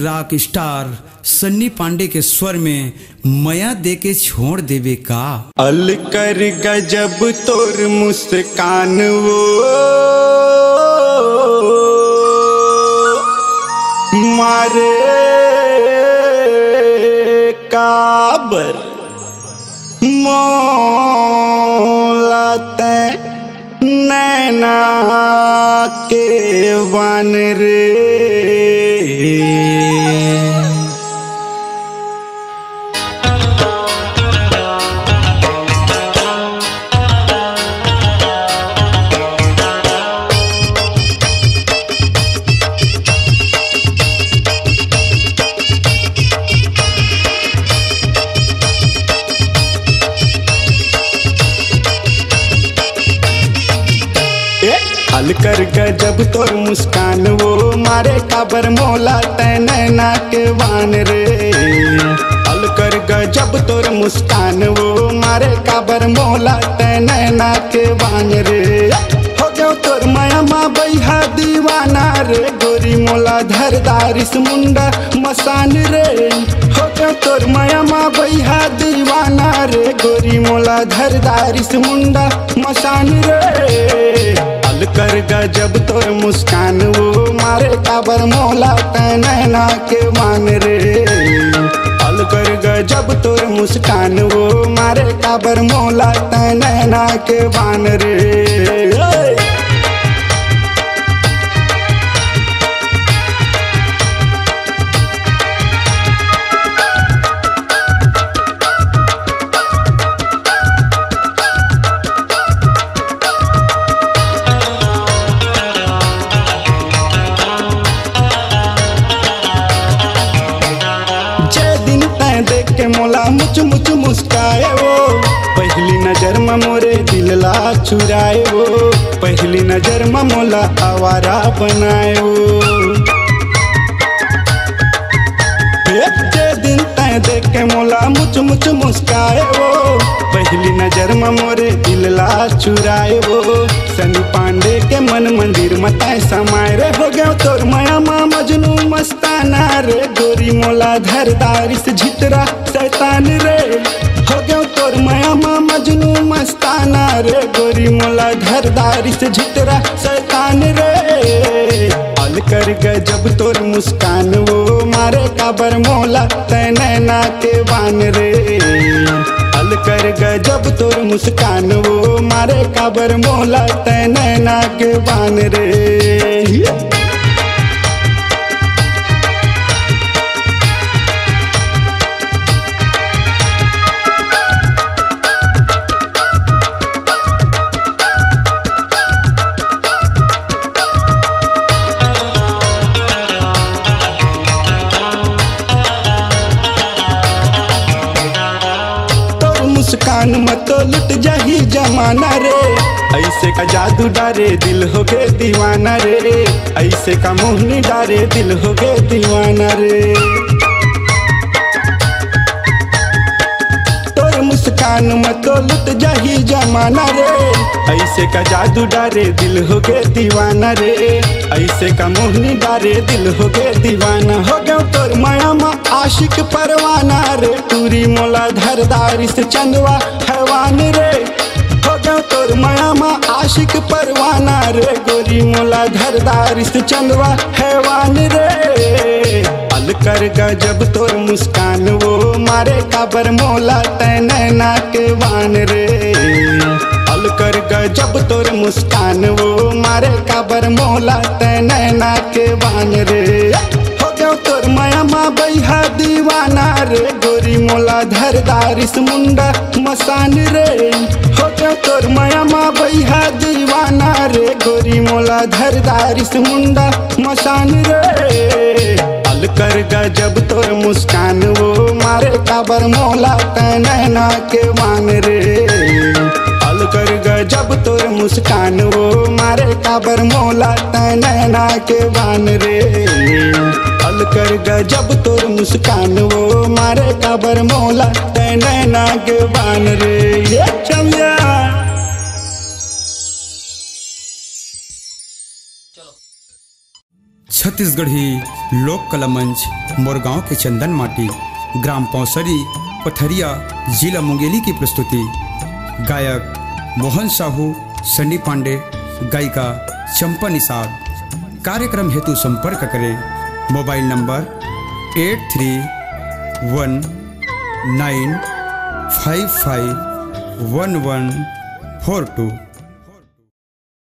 Rock star Sunny Pandey के स्वर में मया दे के छोड़ देवे का। अल कर गजब तोर मुस्कान वो मारे काबर मोलाते नैना के वन रे। अल कर गजब तोर मुस्कान वो मारे काबर मोला नैना के वान रे। अल कर गजब तोर मुस्कान वो मारे काबर मोला नैना के वान रे। हो गयो तोर माया माँ बैहा दीवाना रे गोरी मोला धरदारिस मुंडा मसान रे। हो गयो तोर माया माँ बैहा दीवाना रे गोरी मोला धरदारिस मुंडा मसान रे। अल कर गजब तोर मुस्कान वो मारे काबर मोला नैना के मान रे। अल कर गजब तोर मुस्कान वो मारे काबर मोला नैना के मान रे। देख के मोला मुच मुच मुस्काए वो पहली नजर में मोरे दिल ला चुराए वो। पहली नजर में मोला आवारा बनाए वो। जे दिन तय देख के मोला मुच मुच मुस्काए वो पहली नजर में मोरे दिल ला चुराए वो। सन्नी पांडे के मन मंदिर में तय समाये रे। हो गया तोर माया माँ मजनू मस्ताना रे गोरी मोला धरदारिस झितरा शैतान रे। हो गया तोर माया माँ मजनू मस्ताना रे गोरी मोला धरदारिस झितरा शैतान रे। अल कर गजब तोर मुस्कान वो मारे काबर मोला नैना के वान रे। अल कर गजब तोर मुस्कान वो मारे काबर मोला नैना के वान रे। मुस्कान मत लुट जाही जमाना रे। ऐसे का जादू डारे दिल हो गए दीवाना रे। ऐसे का मोहनी डारे दिल हो गए दीवाना रे। तोर मुस्कान मत लुट जाही जमाना रे। ऐसे का जादू डारे दिल हो गए दीवाना रे। ऐसे का मोहनी डारे दिल हो गए दीवाना। हो गया तोर माया माँ आशिक परवाना रे टूरी मोला धरदारिस चंदवा हैवान रे। हो गया तोर माया माँ आशिक परवाना रे गोरी मोला धरदारिस चंदवा हैवान रे। अल कर गजब तोर मुस्कान वो मारे काबर मोला नैना के वान रे। अल कर गजब तोर मुस्कान वो मारे काबर मोला नैना के वान रे। हो गया तोर माया माँ बैहा दीवाना रे गोरी मोला धरदारिस मुंडा मसान रे। हो गया तोर माया माँ बैहा दीवाना रे गोरी मोला धरदारिस मुंडा मसान रे। अल कर गजब तोर मुस्कान वो मारे काबर मोला नैना के वान रे। अल कर गजब तोर मुस्कान वो मारे काबर मोला नैना के वान रे। अल कर गजब तोर मुस्कान वो मारे काबर मोला नैना के वान रे। ये चमिया छत्तीसगढ़ी लोक कला मंच मोरगांव के चंदन माटी ग्राम पौसरी पथरिया जिला मुंगेली की प्रस्तुति। गायक मोहन साहू, सन्नी पांडे, गायिका चंपा निषाद। कार्यक्रम हेतु संपर्क करें मोबाइल नंबर 8319551142।